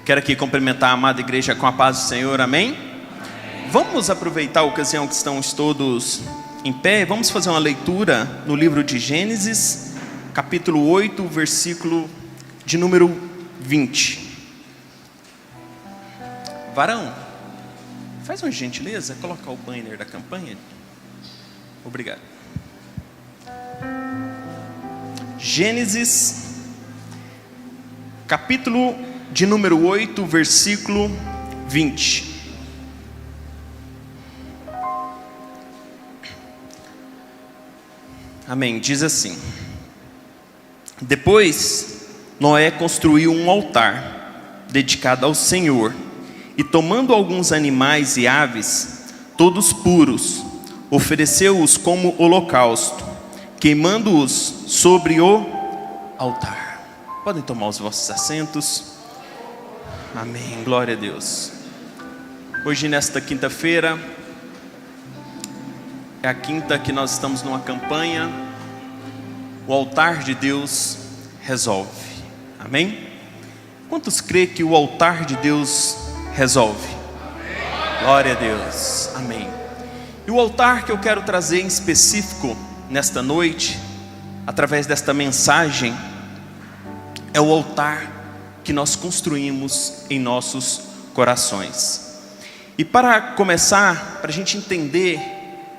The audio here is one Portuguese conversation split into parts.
Quero aqui cumprimentar a amada igreja com a paz do Senhor, amém? Vamos aproveitar a ocasião que estamos todos em pé. Vamos fazer uma leitura no livro de Gênesis, capítulo 8, versículo de número 20. Varão, faz uma gentileza, colocar o banner da campanha. Obrigado. Gênesis, capítulo de número 8, versículo 20. Amém. Diz assim: depois Noé construiu um altar dedicado ao Senhor, e tomando alguns animais e aves, todos puros, ofereceu-os como holocausto, queimando-os sobre o altar. Podem tomar os vossos assentos. Amém, glória a Deus. Hoje, nesta quinta-feira, é a quinta que nós estamos numa campanha. O altar de Deus resolve. Amém? Quantos crê que o altar de Deus resolve? Glória a Deus. Amém. E o altar que eu quero trazer em específico nesta noite, através desta mensagem, é o altar que nós construímos em nossos corações. E para começar, para a gente entender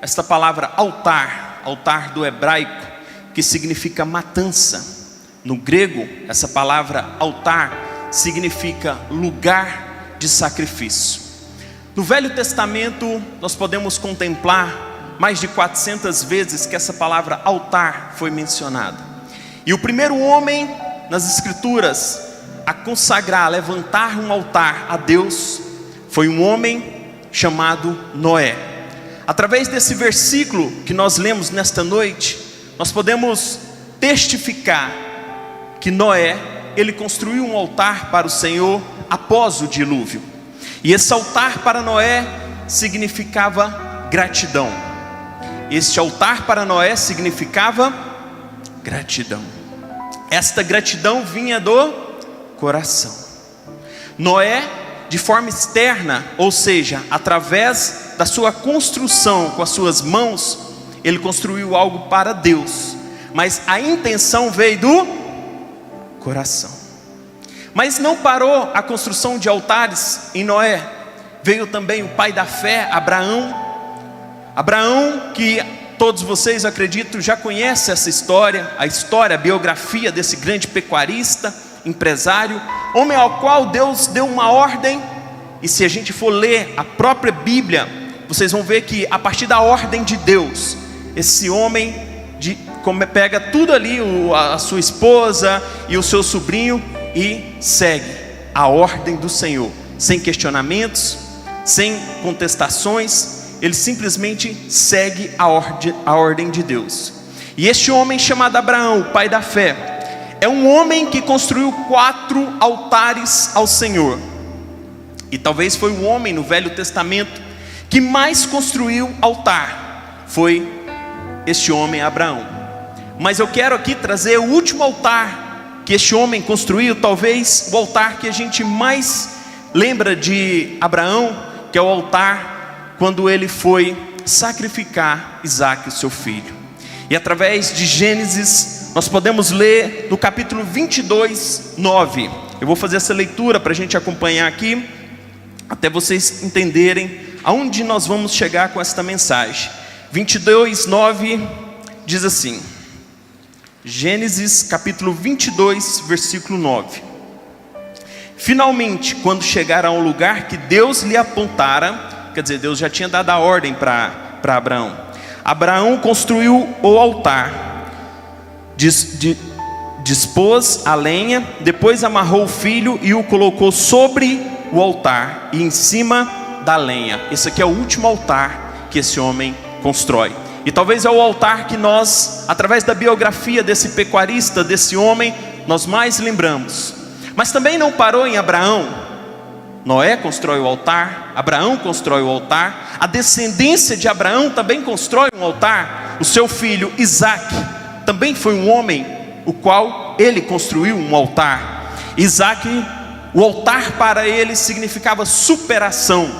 esta palavra altar, altar do hebraico, que significa matança. No grego, essa palavra altar significa lugar de sacrifício. No Velho Testamento, nós podemos contemplar mais de 400 vezes que essa palavra altar foi mencionada. E o primeiro homem nas Escrituras a consagrar, a levantar um altar a Deus, foi um homem chamado Noé. Através desse versículo que nós lemos nesta noite, nós podemos testificar que Noé, ele construiu um altar para o Senhor após o dilúvio. E esse altar para Noé significava gratidão. Este altar para Noé significava gratidão. Esta gratidão vinha do coração. Noé, de forma externa, ou seja, através da sua construção com as suas mãos, ele construiu algo para Deus, mas a intenção veio do coração. Mas não parou a construção de altares em Noé. Veio também o pai da fé, Abraão. Abraão, que todos vocês, acredito, já conhecem essa história, a biografia desse grande pecuarista, empresário, homem ao qual Deus deu uma ordem. E se a gente for ler a própria Bíblia, vocês vão ver que a partir da ordem de Deus, esse homem pega tudo ali, a sua esposa e o seu sobrinho, e segue a ordem do Senhor, sem questionamentos, sem contestações. Ele simplesmente segue a ordem de Deus. E este homem chamado Abraão, o pai da fé, é um homem que construiu 4 altares ao Senhor. E talvez foi o homem no Velho Testamento que mais construiu altar. Foi este homem Abraão. Mas eu quero aqui trazer o último altar que este homem construiu, talvez o altar que a gente mais lembra de Abraão, que é o altar quando ele foi sacrificar Isaque, seu filho. E através de Gênesis, nós podemos ler no capítulo 22, 9. Eu vou fazer essa leitura para a gente acompanhar aqui, até vocês entenderem aonde nós vamos chegar com esta mensagem. 22, 9 diz assim: Gênesis capítulo 22, versículo 9. Finalmente, quando chegaram ao lugar que Deus lhe apontara, quer dizer, Deus já tinha dado a ordem para Abraão. Abraão construiu o altar, dispôs a lenha, depois amarrou o filho e o colocou sobre o altar e em cima da lenha. Esse aqui é o último altar que esse homem constrói. E talvez é o altar que nós, através da biografia desse pecuarista, desse homem, nós mais lembramos. Mas também não parou em Abraão. Noé constrói o altar, Abraão constrói o altar, a descendência de Abraão também constrói um altar. O seu filho Isaque também foi um homem o qual ele construiu um altar. Isaque O altar para ele significava superação.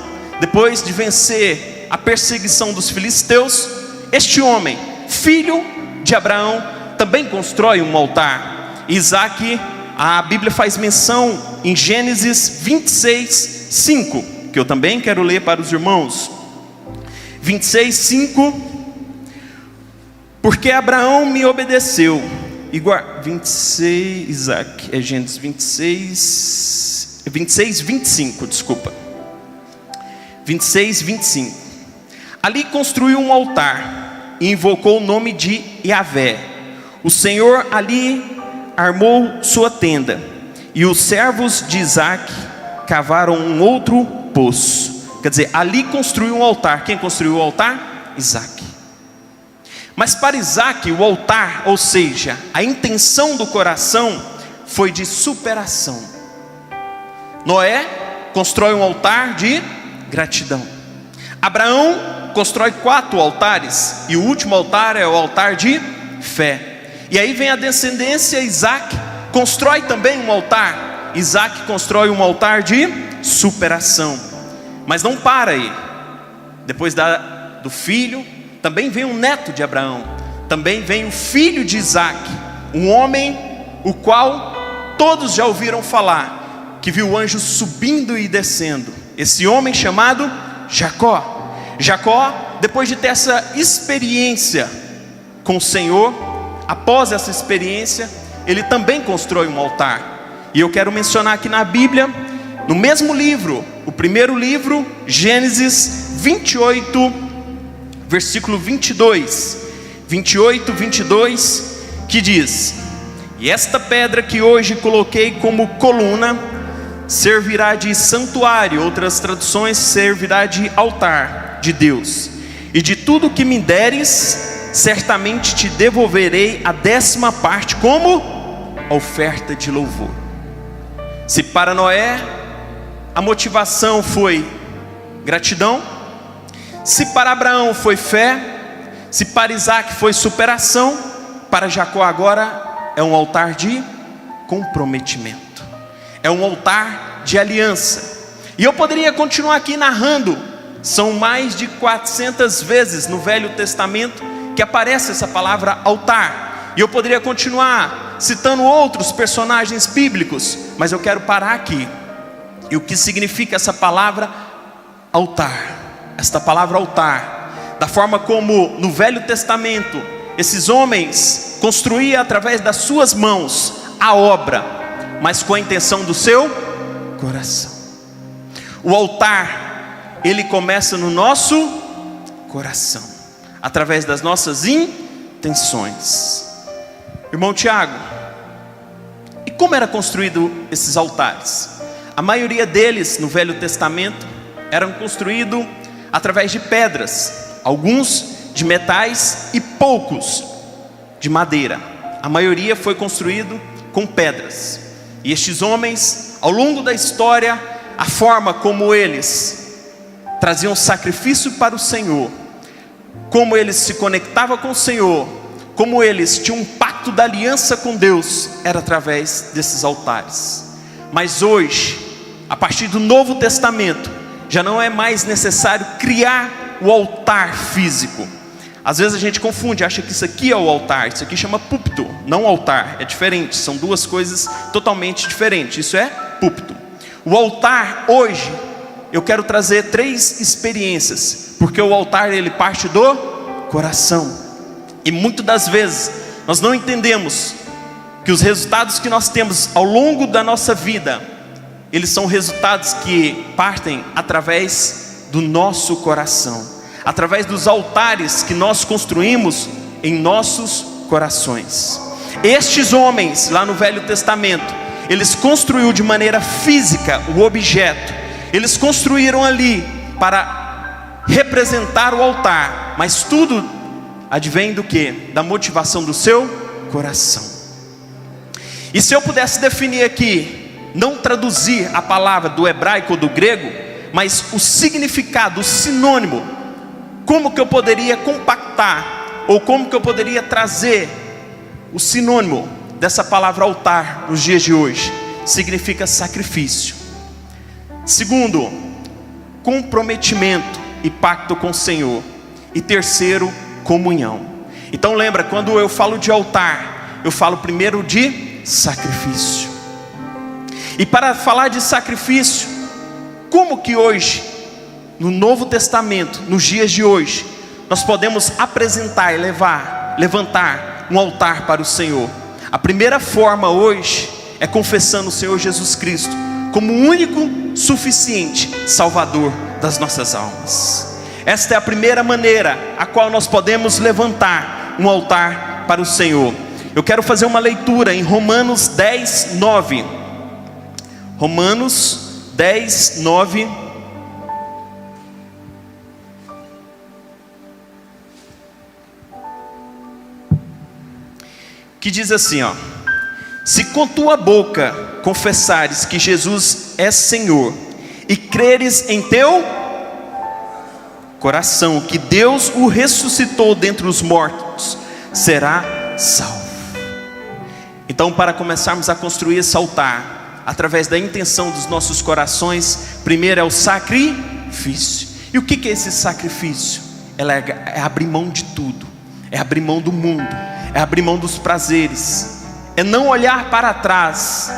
Depois de vencer a perseguição dos filisteus, este homem, filho de Abraão, também constrói um altar. Isaac, a Bíblia faz menção em Gênesis 26, 5, que eu também quero ler para os irmãos. 26, 5. Porque Abraão me obedeceu. 26, Isaac, é Gênesis 26, 25, desculpa. 26, 25. Ali construiu um altar e invocou o nome de Yahvé. O Senhor ali armou sua tenda, e os servos de Isaac cavaram um outro poço. Quer dizer, ali construiu um altar. Quem construiu o altar? Isaac. Mas para Isaac, o altar, ou seja, a intenção do coração, foi de superação. Noé constrói um altar de gratidão. Abraão constrói 4 altares, e o último altar é o altar de fé. E aí vem a descendência, Isaac constrói também um altar. Isaac constrói um altar de superação. Mas não para aí. Depois do filho, também vem um neto de Abraão. Também vem o filho de Isaac, um homem o qual todos já ouviram falar, que viu o anjo subindo e descendo. Esse homem chamado Jacó. Jacó, depois de ter essa experiência com o Senhor, após essa experiência, ele também constrói um altar. E eu quero mencionar aqui na Bíblia, no mesmo livro, o primeiro livro, Gênesis 28, versículo 22, 28, 22, que diz: e esta pedra que hoje coloquei como coluna, servirá de santuário, outras traduções, servirá de altar de Deus, e de tudo que me deres, certamente te devolverei a 10ª parte como oferta de louvor. Se para Noé a motivação foi gratidão, se para Abraão foi fé, se para Isaac foi superação, para Jacó agora é um altar de comprometimento, é um altar de aliança. E eu poderia continuar aqui narrando, são mais de 400 vezes no Velho Testamento que aparece essa palavra altar, e eu poderia continuar citando outros personagens bíblicos, mas eu quero parar aqui. E o que significa essa palavra altar? Esta palavra altar, da forma como no Velho Testamento esses homens construíam através das suas mãos a obra, mas com a intenção do seu coração. O altar, ele começa no nosso coração, através das nossas intenções. Irmão Tiago, e como era construído esses altares? A maioria deles no Velho Testamento eram construídos através de pedras, alguns de metais e poucos de madeira. A maioria foi construído com pedras. E estes homens, ao longo da história, a forma como eles traziam sacrifício para o Senhor, como eles se conectavam com o Senhor, como eles tinham um pacto da aliança com Deus, era através desses altares. Mas hoje, a partir do Novo Testamento, já não é mais necessário criar o altar físico. Às vezes a gente confunde, acha que isso aqui é o altar, isso aqui chama púlpito, não altar, é diferente, são duas coisas totalmente diferentes. Isso é púlpito. O altar hoje, eu quero trazer 3 experiências, porque o altar ele parte do coração, e muitas das vezes nós não entendemos que os resultados que nós temos ao longo da nossa vida, eles são resultados que partem através do nosso coração, através dos altares que nós construímos em nossos corações. Estes homens lá no Velho Testamento, eles construíram de maneira física o objeto, eles construíram ali para representar o altar, mas tudo advém do que? Da motivação do seu coração. E se eu pudesse definir aqui, não traduzir a palavra do hebraico ou do grego, mas o significado, o sinônimo, como que eu poderia compactar, ou como que eu poderia trazer o sinônimo dessa palavra altar nos dias de hoje? significa sacrifício. Segundo, comprometimento e pacto com o Senhor. E terceiro, comunhão. Então lembra, quando eu falo de altar, eu falo primeiro de sacrifício. E para falar de sacrifício, como que hoje, no Novo Testamento, nos dias de hoje, nós podemos apresentar e levantar um altar para o Senhor? A primeira forma hoje é confessando o Senhor Jesus Cristo como o único, suficiente Salvador das nossas almas. Esta é a primeira maneira a qual nós podemos levantar um altar para o Senhor. Eu quero fazer uma leitura em Romanos 10, 9. Romanos 10, 9. Que diz assim, ó: se com tua boca confessares que Jesus é Senhor, e creres em teu coração que Deus o ressuscitou dentre os mortos, será salvo. Então, para começarmos a construir esse altar, através da intenção dos nossos corações, primeiro é o sacrifício. E o que é esse sacrifício? É abrir mão de tudo, é abrir mão do mundo, é abrir mão dos prazeres, é não olhar para trás,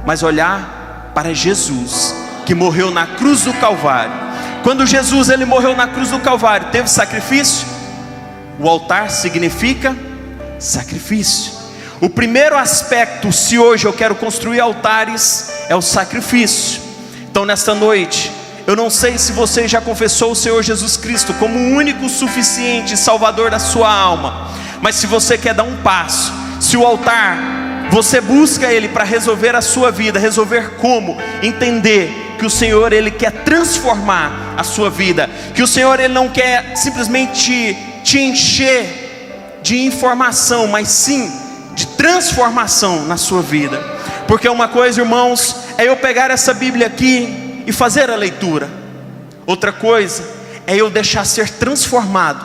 mas olhar para Jesus, que morreu na cruz do Calvário. Quando Jesus ele morreu na cruz do Calvário, teve sacrifício? O altar significa sacrifício. O primeiro aspecto, se hoje eu quero construir altares, é o sacrifício. Então nesta noite, eu não sei se você já confessou o Senhor Jesus Cristo como o único, suficiente Salvador da sua alma, mas se você quer dar um passo, se o altar, você busca ele para resolver a sua vida, resolver como? Entender que o Senhor ele quer transformar a sua vida, que o Senhor ele não quer simplesmente te encher de informação, mas sim de transformação na sua vida. Porque uma coisa, irmãos, é eu pegar essa Bíblia aqui e fazer a leitura. Outra coisa é eu deixar ser transformado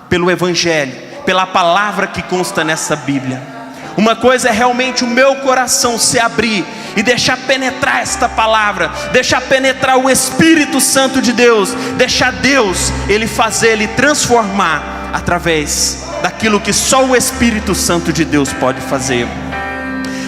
pelo Evangelho, pela palavra que consta nessa Bíblia. Uma coisa é realmente o meu coração se abrir e deixar penetrar esta palavra, deixar penetrar o Espírito Santo de Deus, deixar Deus ele fazer, ele transformar através daquilo que só o Espírito Santo de Deus pode fazer.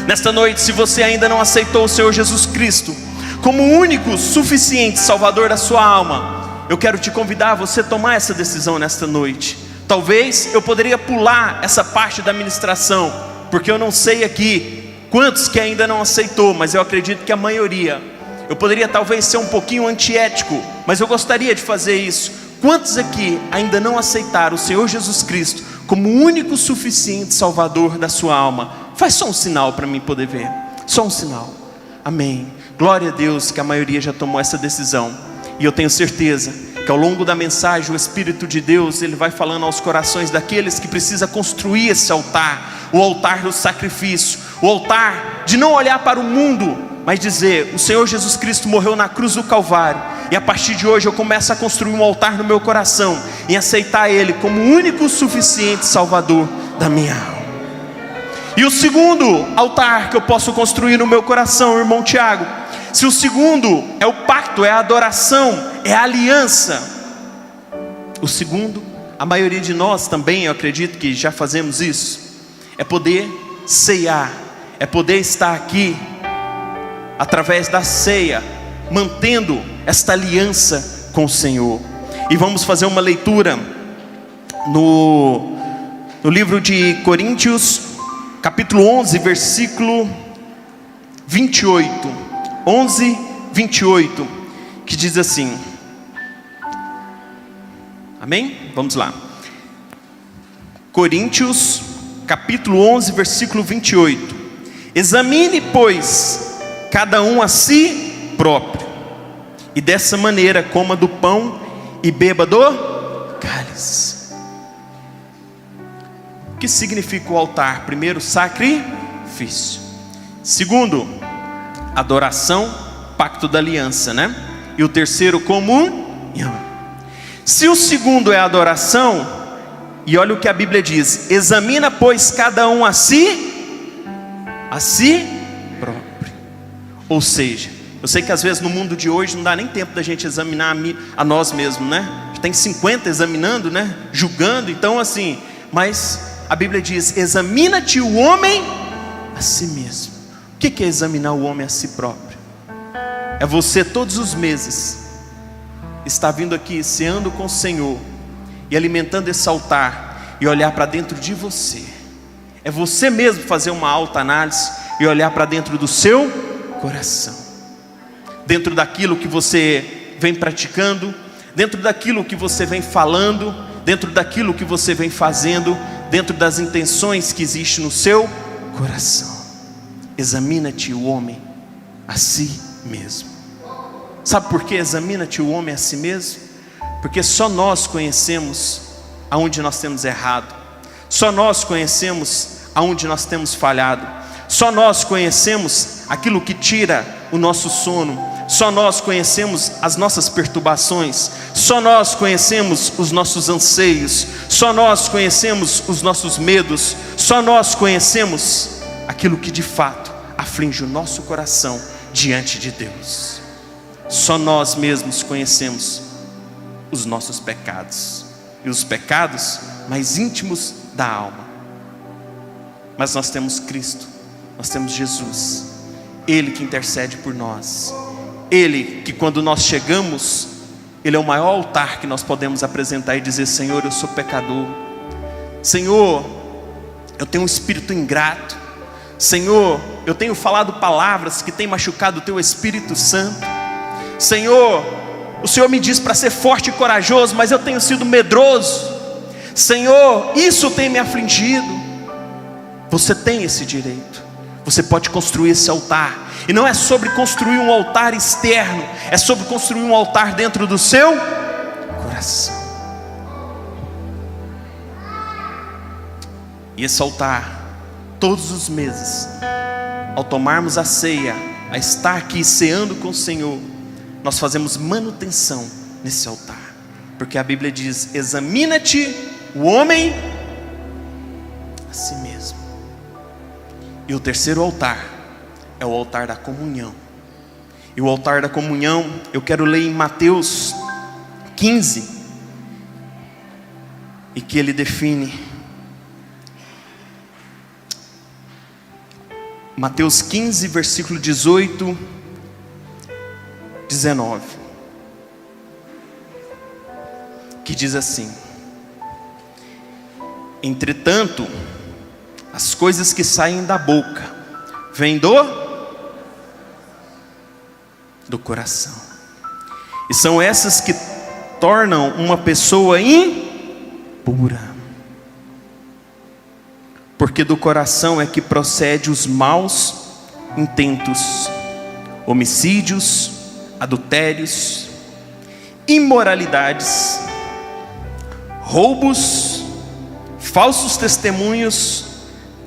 Nesta noite, se você ainda não aceitou o Senhor Jesus Cristo como o único, suficiente Salvador da sua alma, eu quero te convidar a você tomar essa decisão nesta noite. Talvez eu poderia pular essa parte da ministração, porque eu não sei aqui quantos que ainda não aceitou, mas eu acredito que a maioria. Eu poderia talvez ser um pouquinho antiético, mas eu gostaria de fazer isso. Quantos aqui ainda não aceitaram o Senhor Jesus Cristo como o único, suficiente Salvador da sua alma? Faz só um sinal para mim poder ver. Só um sinal. Amém. Glória a Deus que a maioria já tomou essa decisão. E eu tenho certeza que ao longo da mensagem o Espírito de Deus ele vai falando aos corações daqueles que precisam construir esse altar, o altar do sacrifício, o altar de não olhar para o mundo, mas dizer: o Senhor Jesus Cristo morreu na cruz do Calvário, e a partir de hoje eu começo a construir um altar no meu coração, em aceitar Ele como o único, suficiente Salvador da minha alma. E o segundo altar que eu posso construir no meu coração, irmão Tiago, se o segundo é o pacto, é a adoração, é a aliança, o segundo, a maioria de nós também, eu acredito que já fazemos isso, é poder ceiar, é poder estar aqui, através da ceia, mantendo esta aliança com o Senhor. E vamos fazer uma leitura no livro de Coríntios, capítulo 11, versículo 28, 11, 28, que diz assim, amém? Vamos lá. Coríntios, capítulo 11, versículo 28. Examine, pois, cada um a si próprio, e dessa maneira coma do pão e beba do cálice. O que significa o altar? Primeiro, sacrifício. Segundo, adoração, pacto da aliança, né? E o terceiro, comunhão. Se o segundo é adoração, e olha o que a Bíblia diz: examina, pois, cada um a si próprio. Ou seja, eu sei que às vezes no mundo de hoje não dá nem tempo da gente examinar a nós mesmos, né? Já tem 50 examinando, né? Julgando, então assim, mas a Bíblia diz: examina-te o homem a si mesmo. O que é examinar o homem a si próprio? É você todos os meses estar vindo aqui, ceando com o Senhor e alimentando esse altar e olhar para dentro de você. É você mesmo fazer uma autoanálise e olhar para dentro do seu coração, dentro daquilo que você vem praticando, dentro daquilo que você vem falando, dentro daquilo que você vem fazendo, dentro das intenções que existem no seu coração. Examina-te o homem a si mesmo. Sabe por que examina-te o homem a si mesmo? Porque só nós conhecemos aonde nós temos errado, só nós conhecemos aonde nós temos falhado, só nós conhecemos aquilo que tira o nosso sono, só nós conhecemos as nossas perturbações, só nós conhecemos os nossos anseios, só nós conhecemos os nossos medos, só nós conhecemos aquilo que de fato aflige o nosso coração diante de Deus. Só nós mesmos conhecemos os nossos pecados e os pecados mais íntimos da alma. Mas nós temos Cristo, nós temos Jesus, Ele que intercede por nós, Ele que quando nós chegamos, Ele é o maior altar que nós podemos apresentar e dizer: Senhor, eu sou pecador, Senhor, eu tenho um espírito ingrato, Senhor, eu tenho falado palavras que têm machucado o Teu Espírito Santo, Senhor, o Senhor me diz para ser forte e corajoso, mas eu tenho sido medroso, Senhor, isso tem me afligido. Você tem esse direito, você pode construir esse altar, e não é sobre construir um altar externo, é sobre construir um altar dentro do seu coração. E esse altar, todos os meses, ao tomarmos a ceia, a estar aqui ceando com o Senhor, nós fazemos manutenção nesse altar, porque a Bíblia diz: examina-te o homem a si mesmo. E o terceiro altar é o altar da comunhão. E o altar da comunhão, eu quero ler em Mateus 15, e que ele define. Mateus 15, versículo 18, 19, que diz assim: entretanto, as coisas que saem da boca vêm do coração, e são essas que tornam uma pessoa impura, porque do coração é que procede os maus intentos, homicídios, adultérios, imoralidades, roubos, falsos testemunhos,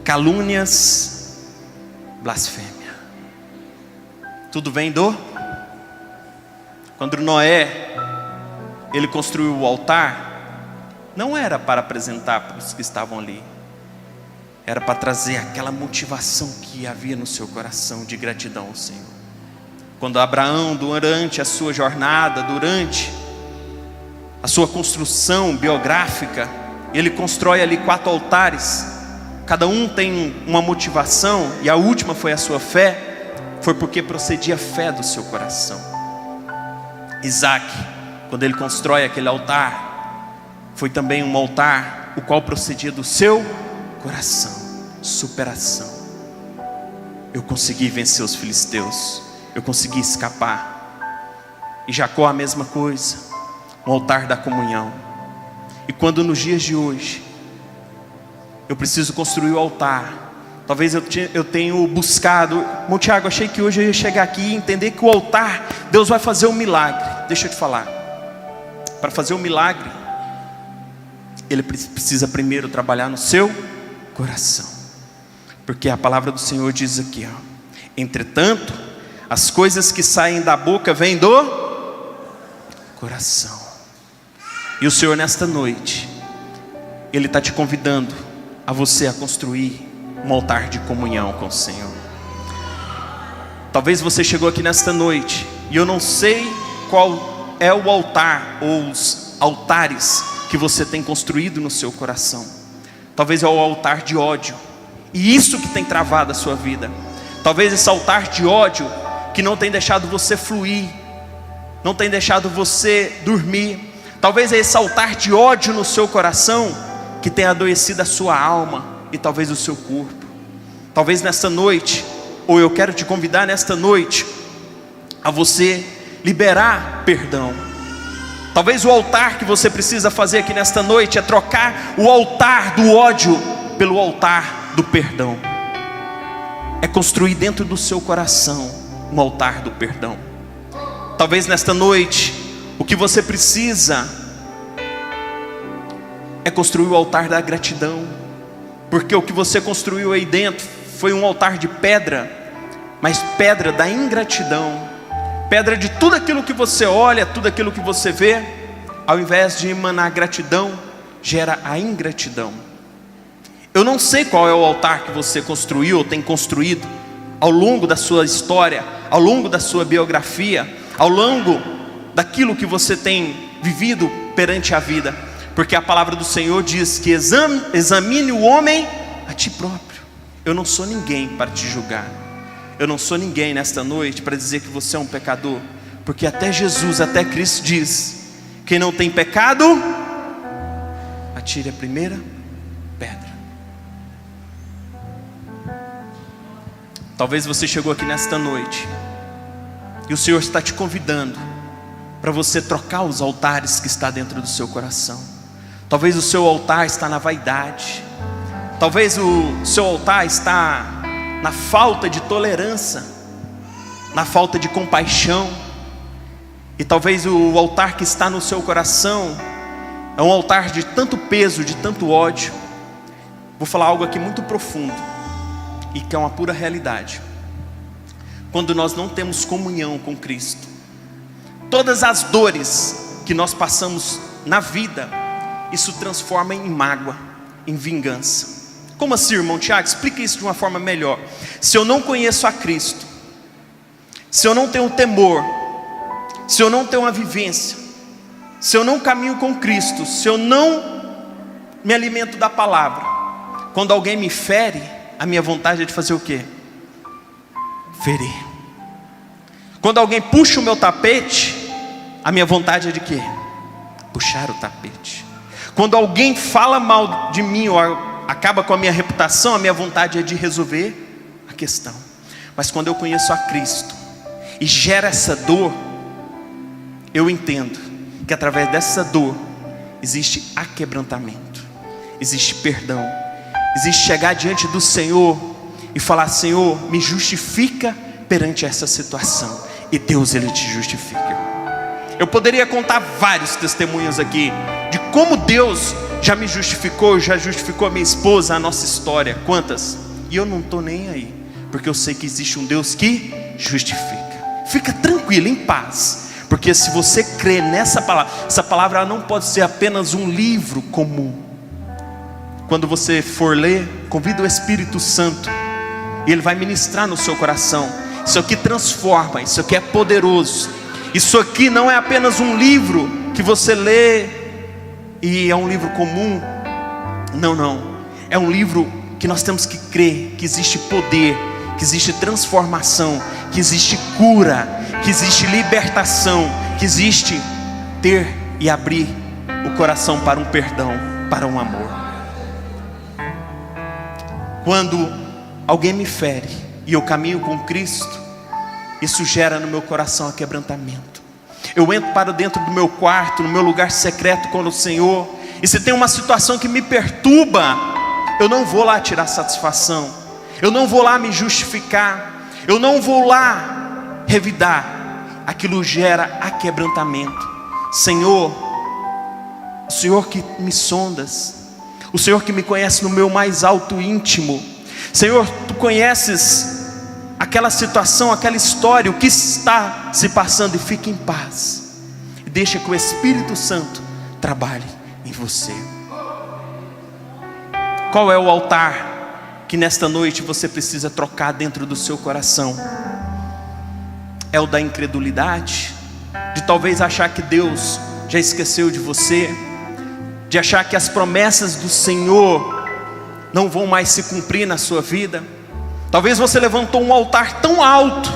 calúnias, blasfêmia. Tudo vem Quando Noé, ele construiu o altar, não era para apresentar para os que estavam ali, era para trazer aquela motivação que havia no seu coração de gratidão ao Senhor. Quando Abraão, durante a sua jornada, durante a sua construção biográfica, ele constrói ali 4 altares, cada um tem uma motivação, e a última foi a sua fé, foi porque procedia a fé do seu coração. Isaac, quando ele constrói aquele altar, foi também um altar o qual procedia do seu coração, superação. Eu consegui vencer os filisteus, eu consegui escapar. E Jacó a mesma coisa, um altar da comunhão. E quando nos dias de hoje eu preciso construir o altar, talvez eu tenho buscado, irmão Tiago, achei que hoje eu ia chegar aqui e entender que o altar, Deus vai fazer um milagre. Deixa eu te falar, para fazer um milagre, Ele precisa primeiro trabalhar no seu coração, porque a palavra do Senhor diz aqui, ó: entretanto, as coisas que saem da boca vêm do coração. E o Senhor nesta noite, Ele está te convidando a você a construir um altar de comunhão com o Senhor. Talvez você chegou aqui nesta noite e eu não sei qual é o altar ou os altares que você tem construído no seu coração. Talvez é o altar de ódio, e isso que tem travado a sua vida. Talvez esse altar de ódio que não tem deixado você fluir, não tem deixado você dormir. Talvez é esse altar de ódio no seu coração que tem adoecido a sua alma e talvez o seu corpo. Talvez nesta noite, ou eu quero te convidar nesta noite a você liberar perdão. Talvez o altar que você precisa fazer aqui nesta noite é trocar o altar do ódio pelo altar do perdão. É construir dentro do seu coração um altar do perdão. Talvez nesta noite o que você precisa é construir o altar da gratidão, porque o que você construiu aí dentro foi um altar de pedra, mas pedra da ingratidão, pedra de tudo aquilo que você olha, tudo aquilo que você vê. Ao invés de emanar gratidão, gera a ingratidão. Eu não sei qual é o altar que você construiu ou tem construído ao longo da sua história, ao longo da sua biografia, ao longo daquilo que você tem vivido perante a vida, porque a palavra do Senhor diz que examine o homem a ti próprio. Eu não sou ninguém para te julgar, eu não sou ninguém nesta noite para dizer que você é um pecador, porque até Jesus, até Cristo diz: quem não tem pecado, atire a primeira pedra. Talvez você chegou aqui nesta noite e o Senhor está te convidando para você trocar os altares que está dentro do seu coração. Talvez o seu altar está na vaidade, talvez o seu altar está na falta de tolerância, na falta de compaixão, e talvez o altar que está no seu coração é um altar de tanto peso, de tanto ódio. Vou falar algo aqui muito profundo e que é uma pura realidade. Quando nós não temos comunhão com Cristo, todas as dores que nós passamos na vida, isso transforma em mágoa, em vingança. Como assim, irmão Tiago? Explica isso de uma forma melhor. Se eu não conheço a Cristo, se eu não tenho temor, se eu não tenho uma vivência, se eu não caminho com Cristo, se eu não me alimento da palavra, quando alguém me fere, a minha vontade é de fazer o quê? Ferir. Quando alguém puxa o meu tapete, a minha vontade é de quê? Puxar o tapete. Quando alguém fala mal de mim ou acaba com a minha reputação, a minha vontade é de resolver a questão. Mas quando eu conheço a Cristo e gera essa dor, eu entendo que através dessa dor existe aquebrantamento, existe perdão, existe chegar diante do Senhor e falar: Senhor, me justifica perante essa situação. E Deus, Ele te justifica. Eu poderia contar vários testemunhos aqui de como Deus já me justificou, já justificou a minha esposa, a nossa história. Quantas? E eu não estou nem aí, porque eu sei que existe um Deus que justifica. Fica tranquilo, em paz, porque se você crê nessa palavra, essa palavra ela não pode ser apenas um livro comum. Quando você for ler, convida o Espírito Santo, e Ele vai ministrar no seu coração. Isso aqui transforma, isso aqui é poderoso. Isso aqui não é apenas um livro que você lê e é um livro comum. Não, não. É um livro que nós temos que crer que existe poder, que existe transformação, que existe cura, que existe libertação, que existe ter e abrir o coração para um perdão, para um amor. Quando alguém me fere e eu caminho com Cristo, isso gera no meu coração quebrantamento. Eu entro para dentro do meu quarto, no meu lugar secreto com o Senhor, e se tem uma situação que me perturba, eu não vou lá tirar satisfação, eu não vou lá me justificar, eu não vou lá revidar. Aquilo gera aquebrantamento. Senhor, o Senhor que me sondas, o Senhor que me conhece no meu mais alto íntimo, Senhor, Tu conheces aquela situação, aquela história, o que está se passando, e fique em paz, e deixa que o Espírito Santo trabalhe em você. Qual é o altar que nesta noite você precisa trocar dentro do seu coração? é o da incredulidade, de talvez achar que Deus já esqueceu de você, de achar que as promessas do Senhor não vão mais se cumprir na sua vida. Talvez você levantou um altar tão alto.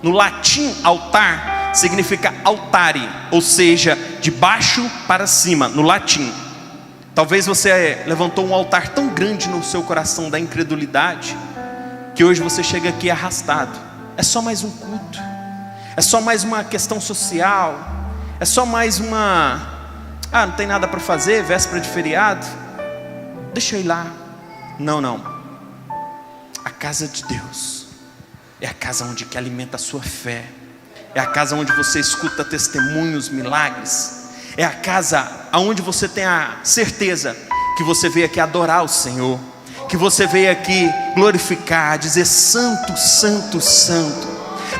No latim, altar significa altare, ou seja, de baixo para cima, no latim. Talvez você levantou um altar tão grande no seu coração da incredulidade, que hoje você chega aqui arrastado. É só mais um culto, é só mais uma questão social, é só mais uma... não tem nada para fazer, véspera de feriado, deixa eu ir lá. Não. A casa de Deus é a casa onde que alimenta a sua fé, é a casa onde você escuta testemunhos, milagres, é a casa onde você tem a certeza que você veio aqui adorar o Senhor, que você veio aqui glorificar, dizer santo, santo, santo,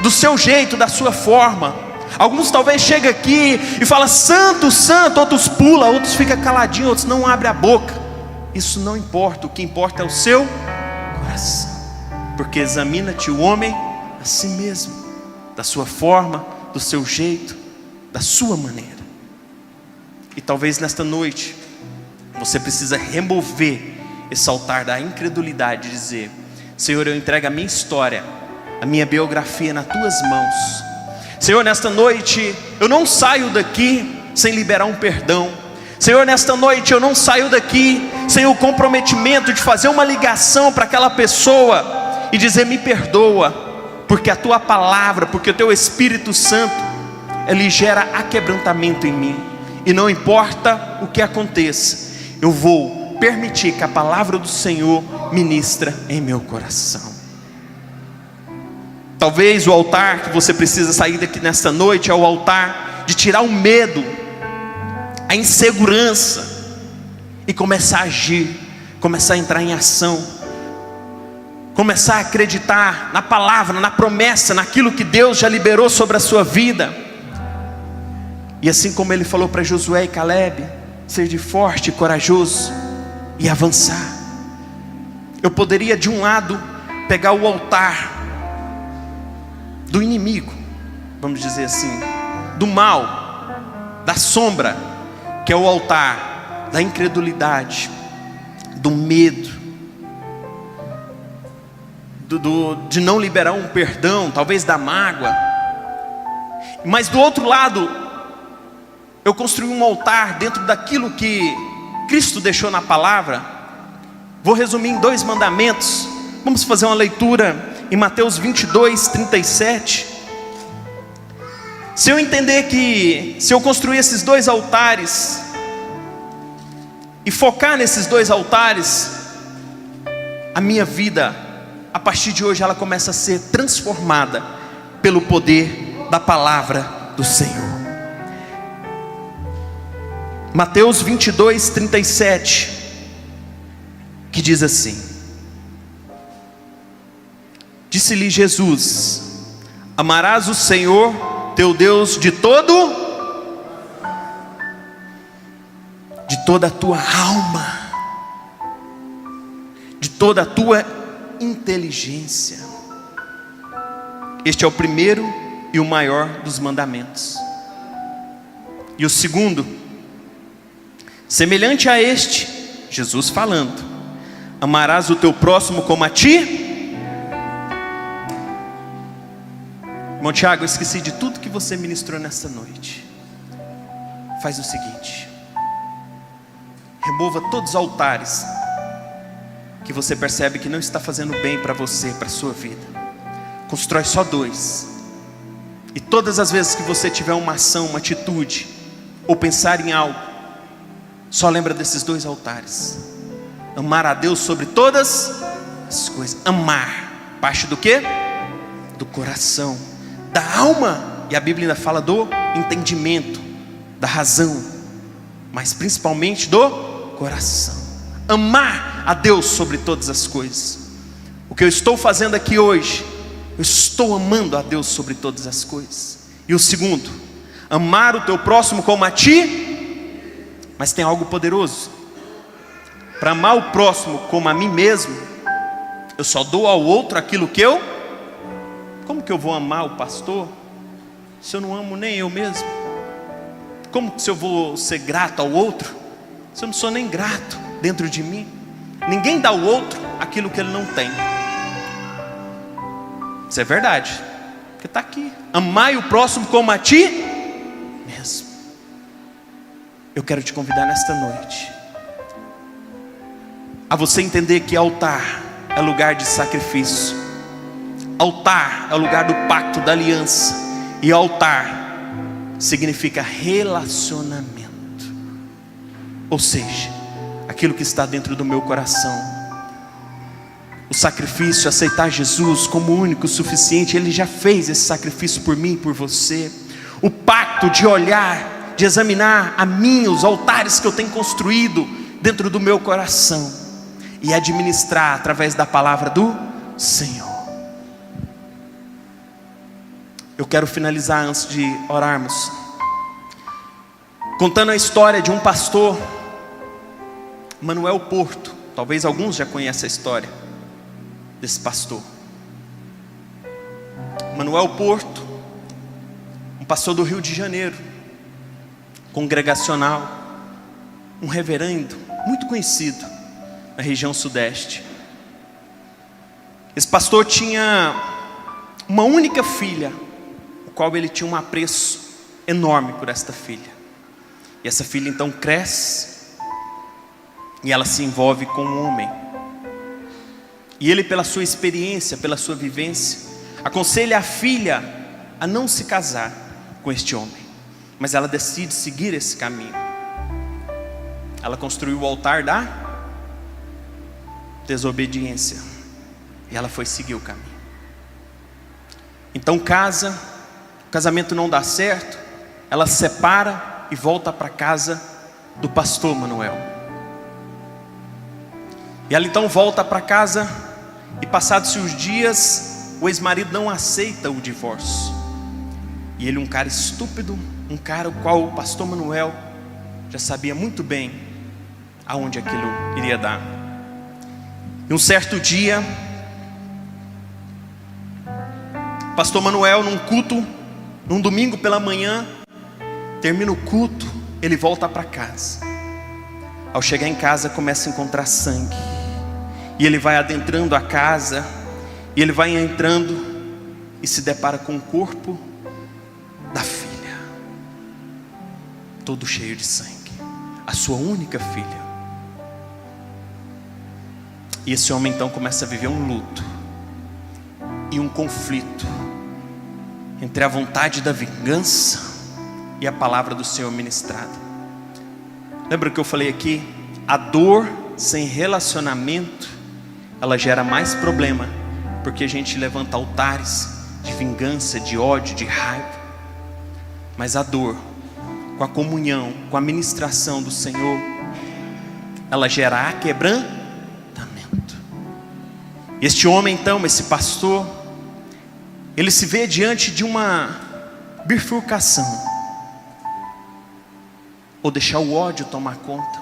do seu jeito, da sua forma. Alguns talvez chegam aqui e falam santo, santo, outros pulam, outros ficam caladinhos, outros não abrem a boca. Isso não importa, o que importa é o seu coração, porque examina-te o homem a si mesmo, da sua forma, do seu jeito, da sua maneira. E talvez nesta noite você precisa remover esse altar da incredulidade e dizer: Senhor, eu entrego a minha história, a minha biografia nas tuas mãos. Senhor, nesta noite eu não saio daqui sem liberar um perdão. Senhor, nesta noite eu não saio daqui sem o comprometimento de fazer uma ligação para aquela pessoa e dizer: me perdoa, porque a tua palavra, porque o teu Espírito Santo, ele gera aquebrantamento em mim, e não importa o que aconteça, eu vou permitir que a palavra do Senhor ministra em meu coração. Talvez o altar que você precisa sair daqui nesta noite é o altar de tirar o medo, a insegurança, e começar a agir, começar a entrar em ação, começar a acreditar na palavra, na promessa, naquilo que Deus já liberou sobre a sua vida. E assim como ele falou para Josué e Caleb, ser de forte e corajoso e avançar. Eu poderia de um lado pegar o altar do inimigo, vamos dizer assim, do mal, da sombra, que é o altar da incredulidade, do medo, de não liberar um perdão, talvez da mágoa. Mas do outro lado, eu construí um altar dentro daquilo que Cristo deixou na palavra. Vou resumir em 2 mandamentos. Vamos fazer uma leitura em Mateus 22, 37. Se eu entender que se eu construir esses 2 altares e focar nesses 2 altares, a minha vida, a partir de hoje, ela começa a ser transformada pelo poder da palavra do Senhor. Mateus 22, 37, que diz assim: disse-lhe Jesus: amarás o Senhor teu Deus de toda a tua alma, de toda a tua inteligência. Este é o primeiro e o maior dos mandamentos. E o segundo, semelhante a este, Jesus falando: amarás o teu próximo como a ti. Irmão Tiago, eu esqueci de tudo que você ministrou nessa noite. Faz o seguinte: remova todos os altares que você percebe que não está fazendo bem para você, para a sua vida. Constrói só 2. E todas as vezes que você tiver uma ação, uma atitude, ou pensar em algo, só lembra desses 2 altares. Amar a Deus sobre todas as coisas. Amar, parte do quê? Do coração, da alma. E a Bíblia ainda fala do entendimento, da razão, mas principalmente do coração. Amar a Deus sobre todas as coisas. O que eu estou fazendo aqui hoje, eu estou amando a Deus sobre todas as coisas. E o segundo, amar o teu próximo como a ti. Mas tem algo poderoso. Para amar o próximo como a mim mesmo, eu só dou ao outro aquilo que eu... Como que eu vou amar o pastor se eu não amo nem eu mesmo? Como se eu vou ser grato ao outro, se eu não sou nem grato dentro de mim? Ninguém dá ao outro aquilo que ele não tem. Isso é verdade, porque está aqui: amai o próximo como a ti mesmo. Eu quero te convidar nesta noite a você entender que altar é lugar de sacrifício. Altar é o lugar do pacto, da aliança. E altar significa relacionamento. Ou seja, aquilo que está dentro do meu coração. O sacrifício, aceitar Jesus como único, suficiente. Ele já fez esse sacrifício por mim e por você. O pacto de olhar, de examinar a mim, os altares que eu tenho construído dentro do meu coração, e administrar através da palavra do Senhor. Eu quero finalizar antes de orarmos, contando a história de um pastor, Manuel Porto. Talvez alguns já conheçam a história desse pastor. Manuel Porto, um pastor do Rio de Janeiro, congregacional, um reverendo muito conhecido na região sudeste. Esse pastor tinha uma única filha, o qual ele tinha um apreço enorme por esta filha. E essa filha então cresce, e ela se envolve com um homem. E ele, pela sua experiência, pela sua vivência, aconselha a filha a não se casar com este homem. Mas ela decide seguir esse caminho. Ela construiu o altar da desobediência, e ela foi seguir o caminho. Então o casamento não dá certo, ela se separa e volta para a casa do pastor Manuel. E ela então volta para casa, e passados os dias, o ex-marido não aceita o divórcio. E ele, um cara estúpido, um cara o qual o pastor Manuel já sabia muito bem aonde aquilo iria dar. E um certo dia, pastor Manuel, num culto, num domingo pela manhã, termina o culto, ele volta para casa. Ao chegar em casa, começa a encontrar sangue. E ele vai adentrando a casa, e ele vai entrando e se depara com o corpo da filha, todo cheio de sangue, a sua única filha. E esse homem então começa a viver um luto e um conflito entre a vontade da vingança e a palavra do Senhor ministrada. Lembra que eu falei aqui? A dor sem relacionamento, ela gera mais problema, porque a gente levanta altares de vingança, de ódio, de raiva. Mas a dor, com a comunhão, com a ministração do Senhor, ela gera quebrantamento. Este homem então, esse pastor, ele se vê diante de uma bifurcação: ou deixar o ódio tomar conta,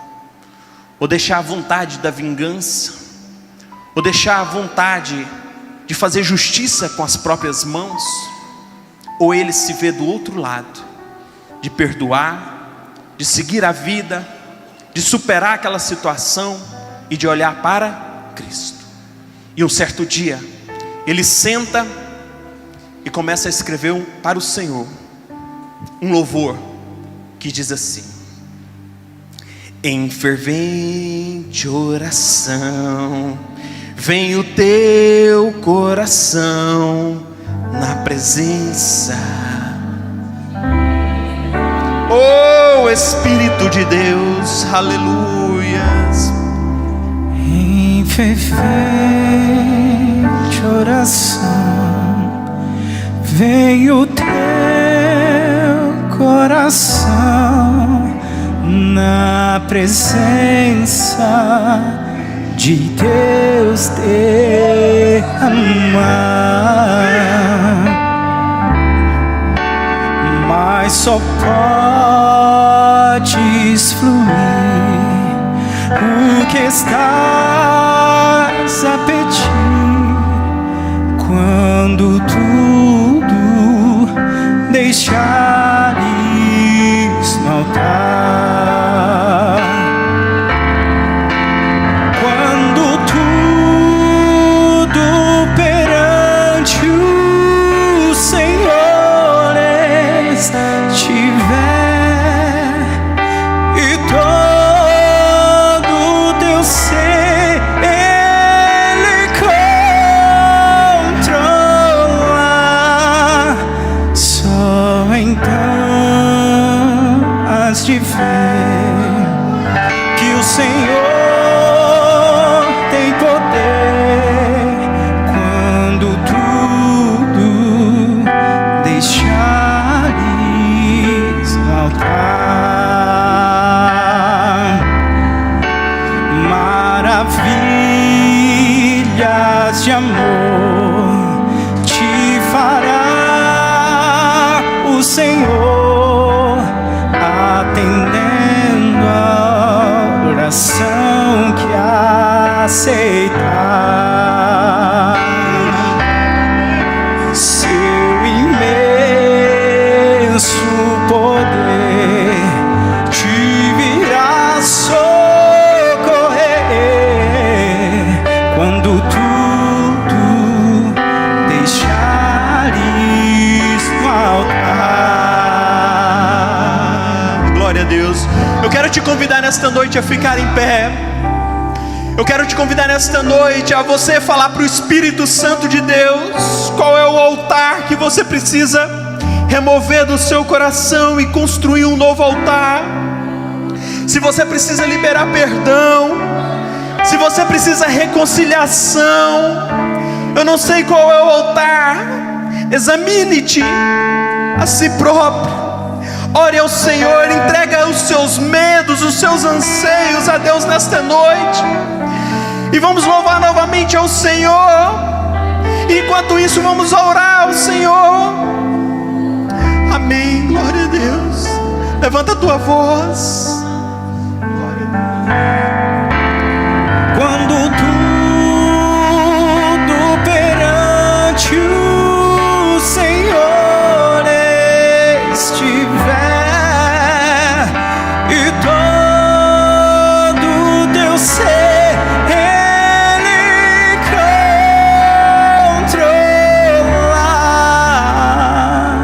ou deixar a vontade da vingança, ou deixar a vontade de fazer justiça com as próprias mãos, ou ele se vê do outro lado, de perdoar, de seguir a vida, de superar aquela situação e de olhar para Cristo. E um certo dia, ele senta e começa a escrever para o Senhor um louvor que diz assim: em fervente oração, vem o teu coração na presença. Oh Espírito de Deus, aleluias. Em fervente oração, vem o teu coração na presença de Deus derramar. Mas só podes fluir o que estás a pedir, quando tudo deixares no altar. Quando tudo perante o Senhor estiver e todo teu ser Ele controla, só então has de ver que o Senhor tem poder quando tudo deixares no altar. Maravilhas de amor te fará o Senhor, atendendo a oração que aceitar. Seu imenso poder te virá socorrer quando tudo deixares no altar. Glória a Deus. Eu quero te convidar nesta noite a ficar em pé. Eu quero te convidar nesta noite a você falar para o Espírito Santo de Deus qual é o altar que você precisa remover do seu coração e construir um novo altar. Se você precisa liberar perdão, se você precisa reconciliação, eu não sei qual é o altar. Examine-te a si próprio. Ore ao Senhor, entrega os seus medos, os seus anseios a Deus nesta noite. E vamos louvar novamente ao Senhor. E enquanto isso, vamos orar ao Senhor. Amém, glória a Deus. Levanta a tua voz. Glória a Deus. Quando tudo perante o Senhor estiver e todo teu ser Ele controlar,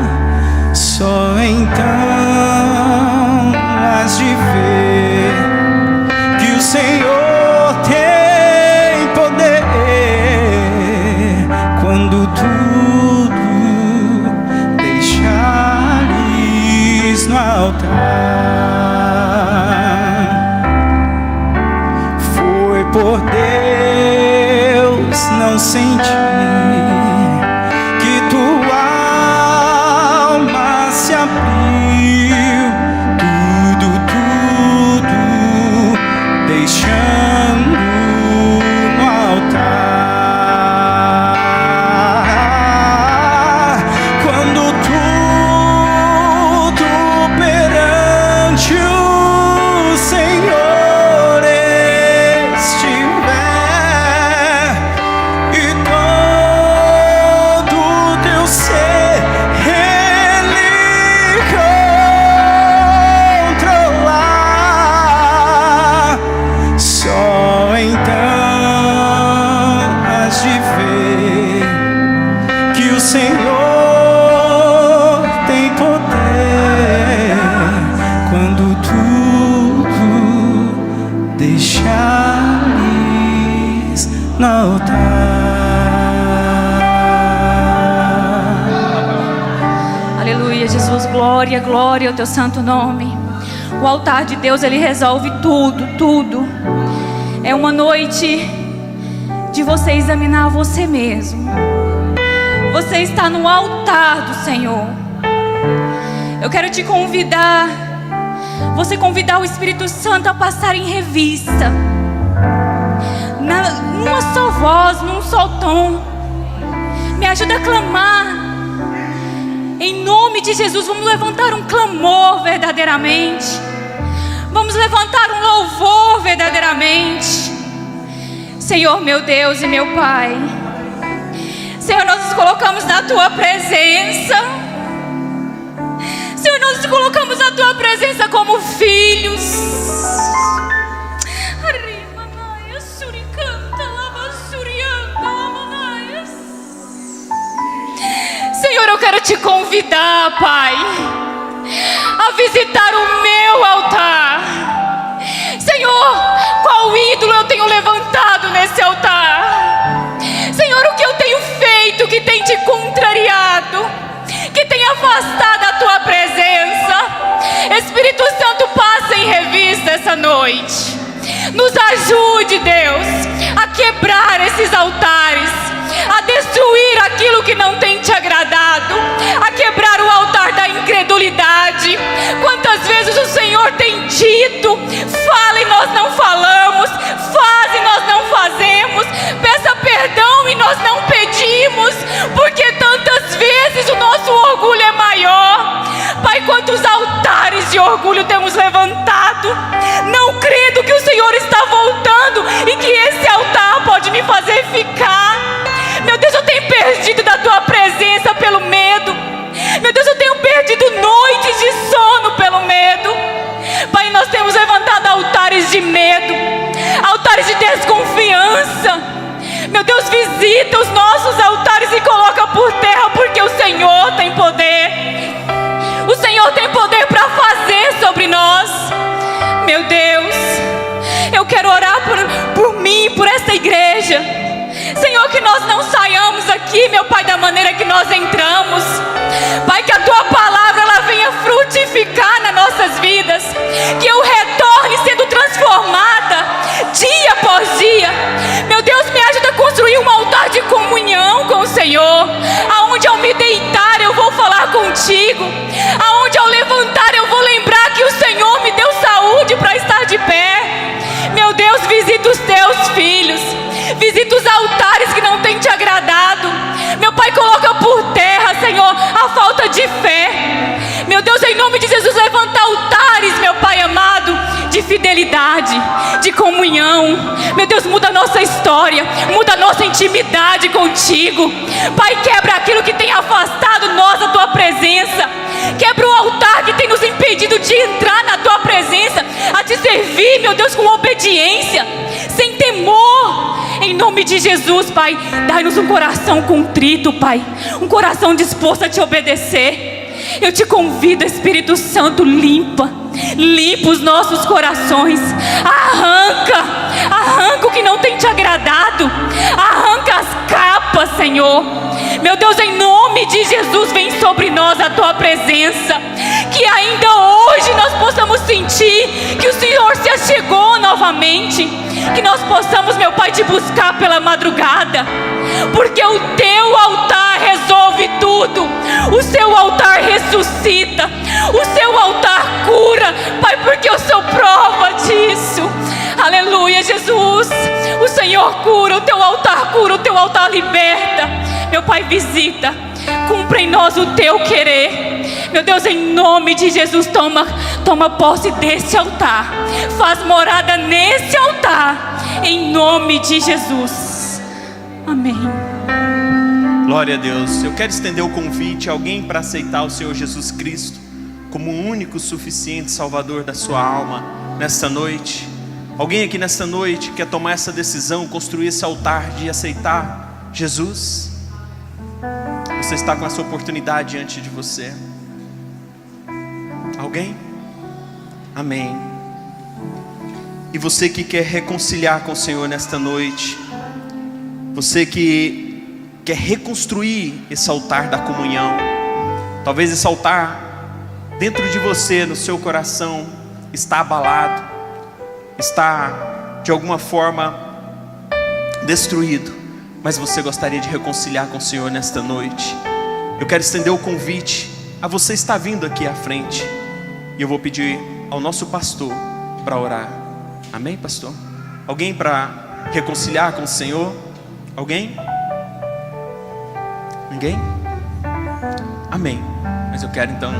só então has de ver que o Senhor tem poder quando tudo deixares no altar. Foi por Deus não sentir que tua alma se abriu, tudo deixando no altar. Quando tudo perante o Senhor estiver e todo teu ser Ele controlar, só então has de ver que o Senhor tem poder quando tudo deixares no altar. Aleluia, Jesus, glória, glória ao teu santo nome. O altar de Deus, ele resolve tudo, tudo. É uma noite de você examinar você mesmo. Você está no altar do Senhor. Eu quero te convidar, você convidar o Espírito Santo a passar em revista, numa só voz, num só tom. Me ajuda a clamar. Em nome de Jesus, vamos levantar um clamor verdadeiramente. Vamos levantar um louvor verdadeiramente. Senhor, meu Deus e meu Pai, Senhor, nós nos colocamos na Tua presença. presença como filhos. Senhor, eu quero te convidar, Pai, a visitar o meu altar. Senhor, qual ídolo eu tenho levantado nesse altar? Senhor, o que eu tenho feito que tem te contrariado, que tem afastado a tua presença? Espírito Santo, passa em revista essa noite. Nos ajude, Deus, a quebrar esses altares, a destruir aquilo que não tem te agradado, a quebrar o altar da incredulidade. Quantas vezes o Senhor tem dito: fala e nós não falamos, faz e nós não fazemos, peça perdão e nós não pedimos, porque tantas vezes o nosso orgulho é maior. Pai, quantos altares de orgulho temos levantado, não crendo que o Senhor está voltando e que esse altar pode me fazer ficar. Meu Deus, eu tenho perdido da tua presença pelo medo. Meu Deus, eu tenho perdido noites de sono pelo medo. Pai, nós temos levantado altares de medo, altares de desconfiança. Meu Deus, visita os nossos altares e coloca por terra, porque o Senhor tem poder. O Senhor tem poder para fazer sobre nós. Meu Deus, eu quero orar por mim, por essa igreja. Senhor, que nós não saiamos aqui, meu Pai, da maneira que nós entramos. Pai, que a tua palavra ela venha frutificar nas nossas vidas, que eu retorne sendo transformada dia após dia. Meu Deus, me ajuda a construir um altar de comunhão com o Senhor, aonde eu me deitar eu vou falar contigo, aonde eu levantar eu vou lembrar que o Senhor me deu saúde para estar de pé. Meu Deus, visita os teus filhos, visita os altares que não têm te agradado. Meu Pai, coloca por terra, Senhor, a falta de fé. Meu Deus, em nome de Jesus, levanta altares, meu Pai amado, de fidelidade, de comunhão. Meu Deus, muda a nossa história, muda a nossa intimidade contigo. Pai, quebra aquilo que tem afastado nós da tua presença. Quebra o altar que tem nos impedido de entrar na tua presença, a te servir, meu Deus, com obediência, sem temor. Em nome de Jesus, Pai, dai-nos um coração contrito, Pai, um coração disposto a te obedecer. Eu te convido, Espírito Santo, limpa os nossos corações. Arranca o que não tem te agradado. Arranca as capas, Senhor. Meu Deus, em nome de Jesus, vem sobre nós a tua presença. Que ainda hoje nós possamos sentir que o Senhor se achegou novamente. Que nós possamos, meu Pai, te buscar pela madrugada, porque o teu altar resolve tudo. O seu altar ressuscita, o seu altar cura, Pai, porque eu sou prova disso. Aleluia, Jesus. O Senhor cura, o teu altar cura, o teu altar liberta. Meu Pai, visita, cumpre em nós o teu querer. Meu Deus, em nome de Jesus, toma posse desse altar, faz morada nesse altar, em nome de Jesus. Amém. Glória a Deus. Eu quero estender o convite a alguém para aceitar o Senhor Jesus Cristo como o único suficiente Salvador da sua alma nesta noite. Alguém aqui nesta noite quer tomar essa decisão, construir esse altar de aceitar Jesus? Você está com essa oportunidade diante de você. Alguém? Amém. E você que quer reconciliar com o Senhor nesta noite, você que quer reconstruir esse altar da comunhão, talvez esse altar dentro de você, no seu coração, está abalado, está de alguma forma destruído, mas você gostaria de reconciliar com o Senhor nesta noite. Eu quero estender o convite a você estar vindo aqui à frente, e eu vou pedir ao nosso pastor para orar. Amém, pastor? Alguém para reconciliar com o Senhor? Alguém? Ninguém? Amém. Mas eu quero então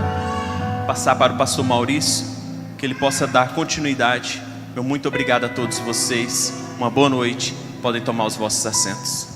passar para o pastor Maurício, que ele possa dar continuidade. Meu muito obrigado a todos vocês. Uma boa noite. Podem tomar os vossos assentos.